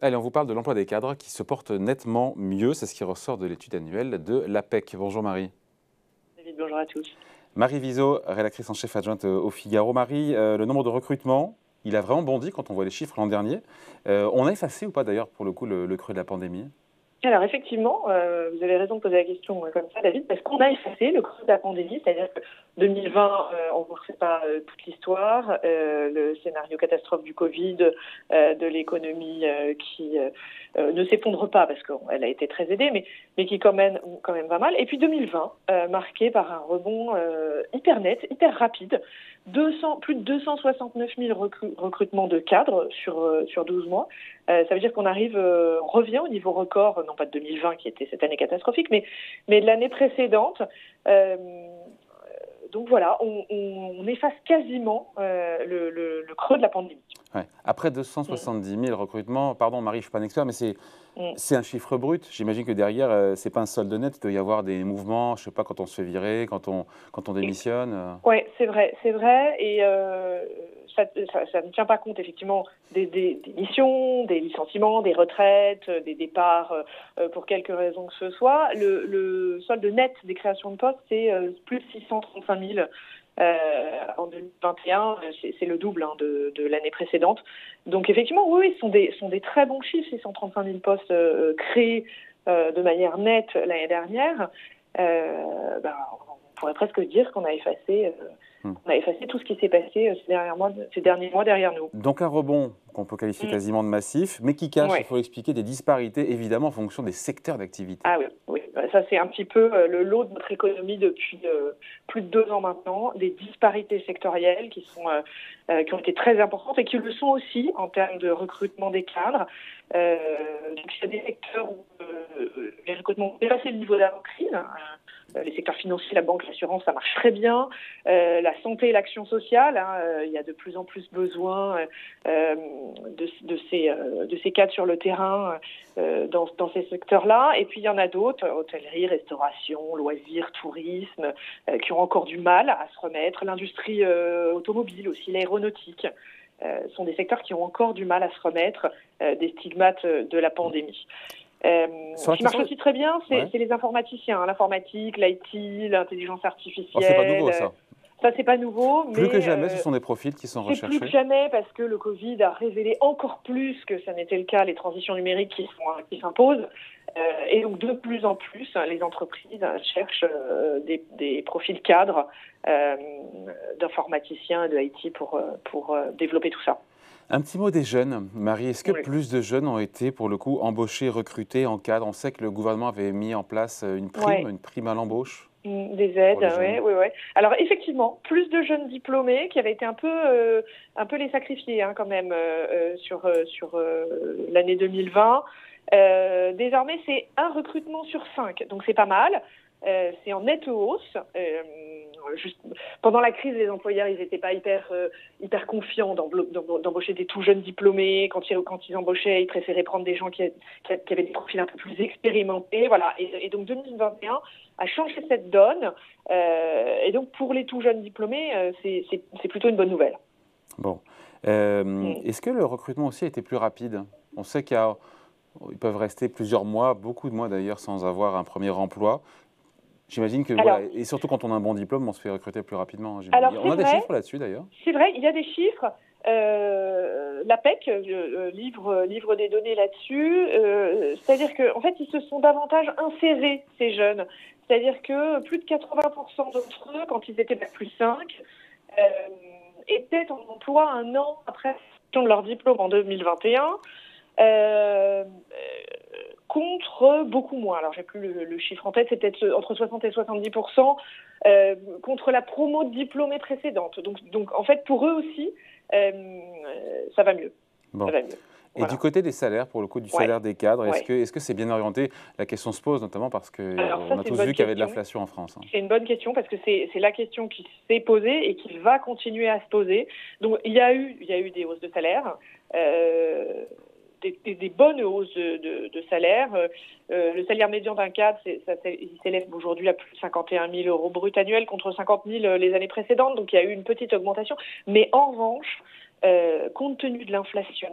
Allez, on vous parle de l'emploi des cadres qui se porte nettement mieux. C'est ce qui ressort de l'étude annuelle de l'APEC. Bonjour Marie. David, bonjour à tous. Marie Viseau, rédactrice en chef adjointe au Figaro. Marie, le nombre de recrutements, il a vraiment bondi quand on voit les chiffres l'an dernier. On a effacé ou pas d'ailleurs pour le coup le creux de la pandémie? Alors effectivement, vous avez raison de poser la question comme ça, David, parce qu'on a effacé le creux de la pandémie, c'est-à-dire que 2020, on ne refait pas toute l'histoire, le scénario catastrophe du Covid, de l'économie qui ne s'effondre pas parce qu'elle a été très aidée, mais qui quand même va mal. Et puis 2020, marqué par un rebond hyper net, hyper rapide, plus de 269 000 recrutements de cadres sur 12 mois. Ça veut dire qu'on revient au niveau record, non pas de 2020 qui était cette année catastrophique, mais de l'année précédente. Donc voilà, on efface quasiment le creux de la pandémie. Ouais. Après 270 000 recrutements, pardon Marie, je ne suis pas un expert, mais c'est un chiffre brut. J'imagine que derrière, ce n'est pas un solde net, il doit y avoir des mouvements, je ne sais pas, quand on se fait virer, quand on démissionne. Oui, c'est vrai. Et ça ne tient pas compte effectivement des missions, des licenciements, des retraites, des départs pour quelque raison que ce soit. Le solde net des créations de postes, c'est plus de 635 000 en 2021. C'est le double de l'année précédente. Donc effectivement, oui, ce sont des très bons chiffres, 635 000 postes créés de manière nette l'année dernière. On pourrait presque dire qu'on a effacé tout ce qui s'est passé ces derniers mois derrière nous. Donc un rebond qu'on peut qualifier quasiment de massif, mais qui cache, il faut l'expliquer, des disparités évidemment en fonction des secteurs d'activité. Ah oui, ça c'est un petit peu le lot de notre économie depuis plus de 2 ans maintenant, des disparités sectorielles qui ont été très importantes et qui le sont aussi en termes de recrutement des cadres. Donc il y a des secteurs où les recrutements ont dépassé le niveau d'avant-crise. Les secteurs financiers, la banque, l'assurance, ça marche très bien. La santé et l'action sociale, il y a de plus en plus besoin de ces cadres sur le terrain dans ces secteurs-là. Et puis il y en a d'autres, hôtellerie, restauration, loisirs, tourisme, qui ont encore du mal à se remettre. L'industrie automobile aussi, l'aéronautique, sont des secteurs qui ont encore du mal à se remettre des stigmates de la pandémie. Ce qui marche aussi très bien, c'est les informaticiens, l'informatique, l'IT, l'intelligence artificielle. Oh, c'est pas nouveau ça. Ça, c'est pas nouveau. Plus que jamais, ce sont des profils qui sont recherchés. C'est plus que jamais parce que le Covid a révélé encore plus que ça n'était le cas les transitions numériques qui s'imposent. Et donc, de plus en plus, les entreprises cherchent des profils cadres d'informaticiens et de IT pour développer tout ça. Un petit mot des jeunes. Marie, est-ce que plus de jeunes ont été, pour le coup, embauchés, recrutés en cadre? On sait que le gouvernement avait mis en place une prime à l'embauche. Des aides, oui. Alors effectivement, plus de jeunes diplômés qui avaient été un peu les sacrifiés quand même sur l'année 2020. Désormais, c'est un recrutement sur 5, donc c'est pas mal. C'est en nette hausse. Pendant la crise, les employeurs, ils n'étaient pas hyper confiants d'embaucher des tout jeunes diplômés. Quand ils embauchaient, ils préféraient prendre des gens qui avaient des profils un peu plus expérimentés. Voilà. Et donc 2021 a changé cette donne. Et donc pour les tout jeunes diplômés, c'est plutôt une bonne nouvelle. Bon. Est-ce que le recrutement aussi a été plus rapide? On sait qu'ils peuvent rester plusieurs mois, beaucoup de mois d'ailleurs, sans avoir un premier emploi. J'imagine que, et surtout quand on a un bon diplôme, on se fait recruter plus rapidement. On a des chiffres là-dessus d'ailleurs. C'est vrai, il y a des chiffres. L'APEC livre des données là-dessus. C'est-à-dire qu'en fait, ils se sont davantage insérés, ces jeunes. C'est-à-dire que plus de 80% d'entre eux, quand ils étaient Bac+5, étaient en emploi 1 an après de leur diplôme en 2021. Contre beaucoup moins. Alors, j'ai plus le chiffre en tête, c'est peut-être entre 60 et 70% contre la promo de diplômés précédente. Donc, en fait, pour eux aussi, ça va mieux. Bon. Ça va mieux. Et du côté des salaires, pour le coup, du salaire des cadres, est-ce que c'est bien orienté? La question se pose notamment parce qu'on a tous vu qu'il y avait de l'inflation en France. C'est une bonne question parce que c'est la question qui s'est posée et qui va continuer à se poser. Donc, il y a eu des hausses de salaire. Des bonnes hausses de salaire. Le salaire médian d'un cadre, il s'élève aujourd'hui à plus de 51 000 € brut annuels contre 50 000 les années précédentes. Donc, il y a eu une petite augmentation. Mais en revanche, compte tenu de l'inflation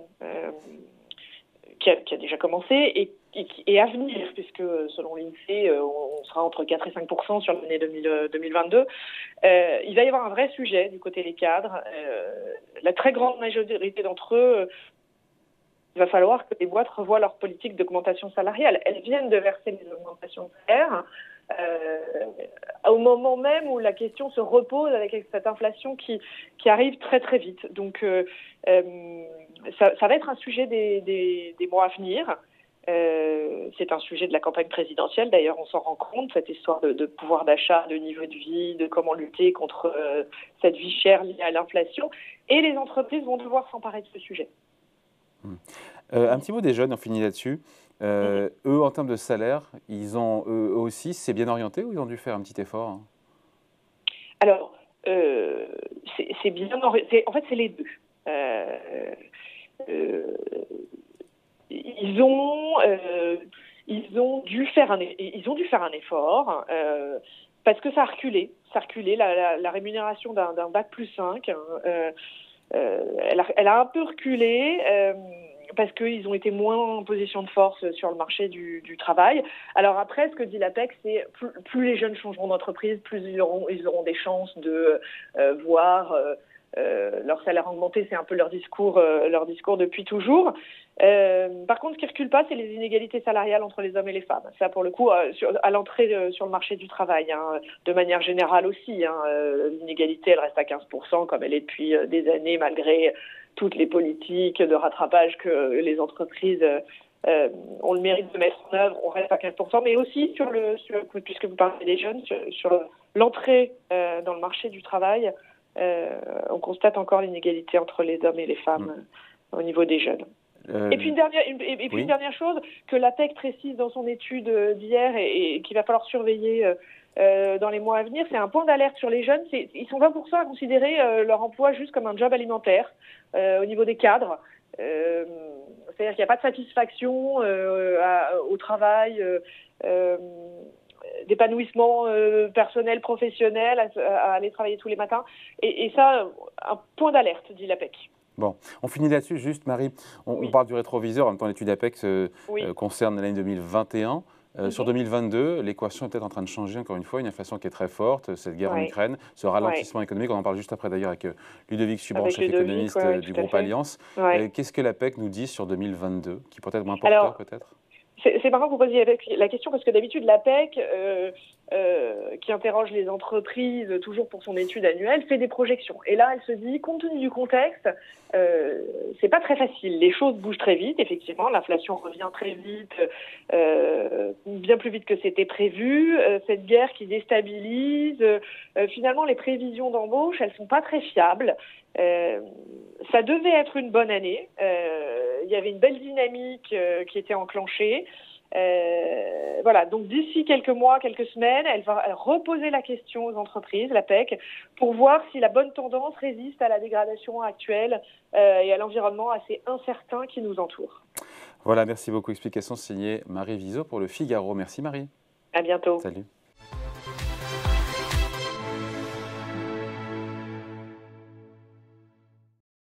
qui a déjà commencé et à venir, puisque selon l'INSEE, on sera entre 4 et 5% sur l'année 2022. Il va y avoir un vrai sujet du côté des cadres. La très grande majorité d'entre eux, il va falloir que les boîtes revoient leur politique d'augmentation salariale. Elles viennent de verser des augmentations de salaire au moment même où la question se repose avec cette inflation qui arrive très très vite. Donc ça va être un sujet des mois à venir. C'est un sujet de la campagne présidentielle. D'ailleurs, on s'en rend compte, cette histoire de pouvoir d'achat, de niveau de vie, de comment lutter contre cette vie chère liée à l'inflation. Et les entreprises vont devoir s'emparer de ce sujet. Un petit mot des jeunes, on finit là-dessus. Eux, en termes de salaire, eux aussi, c'est bien orienté ou ils ont dû faire un petit effort, hein? Alors, c'est bien orienté. En fait, c'est les deux. Ils ont dû faire un effort parce que ça a reculé. La rémunération d'un bac plus 5, elle a un peu reculé parce qu'ils ont été moins en position de force sur le marché du travail. Alors après, ce que dit l'APEC, c'est plus les jeunes changeront d'entreprise, plus ils auront des chances de voir leur salaire augmenter. C'est un peu leur discours depuis toujours. Par contre, ce qui ne recule pas, c'est les inégalités salariales entre les hommes et les femmes. Ça, pour le coup, à l'entrée sur le marché du travail, hein, de manière générale aussi. L'inégalité, elle reste à 15%, comme elle est depuis des années, malgré toutes les politiques de rattrapage que les entreprises ont le mérite de mettre en œuvre. On reste à 15%, mais aussi puisque vous parlez des jeunes, sur l'entrée dans le marché du travail, on constate encore l'inégalité entre les hommes et les femmes au niveau des jeunes. Et puis une dernière chose que l'APEC précise dans son étude d'hier et qu'il va falloir surveiller dans les mois à venir, c'est un point d'alerte sur les jeunes. Ils sont 20% à considérer leur emploi juste comme un job alimentaire au niveau des cadres. C'est-à-dire qu'il n'y a pas de satisfaction au travail, d'épanouissement personnel, professionnel, à aller travailler tous les matins. Et ça, un point d'alerte, dit l'APEC. Bon, on finit là-dessus. Juste, Marie, on parle du rétroviseur. En même temps, l'étude APEC concerne l'année 2021. Sur 2022, l'équation est peut-être en train de changer encore une fois. Une inflation qui est très forte, cette guerre en Ukraine, ce ralentissement économique. On en parle juste après d'ailleurs avec Ludovic Subran, chef économiste du groupe Allianz. Qu'est-ce que l'APEC nous dit sur 2022, qui peut être moins porteur peut-être? C'est marrant que vous posiez la question parce que d'habitude l'APEC, qui interroge les entreprises toujours pour son étude annuelle, fait des projections. Et là, elle se dit, compte tenu du contexte, c'est pas très facile. Les choses bougent très vite, effectivement. L'inflation revient très vite, bien plus vite que c'était prévu. Cette guerre qui déstabilise. Finalement, les prévisions d'embauche, elles sont pas très fiables. Ça devait être une bonne année. Il y avait une belle dynamique qui était enclenchée. Voilà, donc d'ici quelques mois, quelques semaines, elle va reposer la question aux entreprises, l'APEC, pour voir si la bonne tendance résiste à la dégradation actuelle et à l'environnement assez incertain qui nous entoure. Voilà, merci beaucoup. Explication signée Marie Viseau pour Le Figaro. Merci Marie. À bientôt. Salut.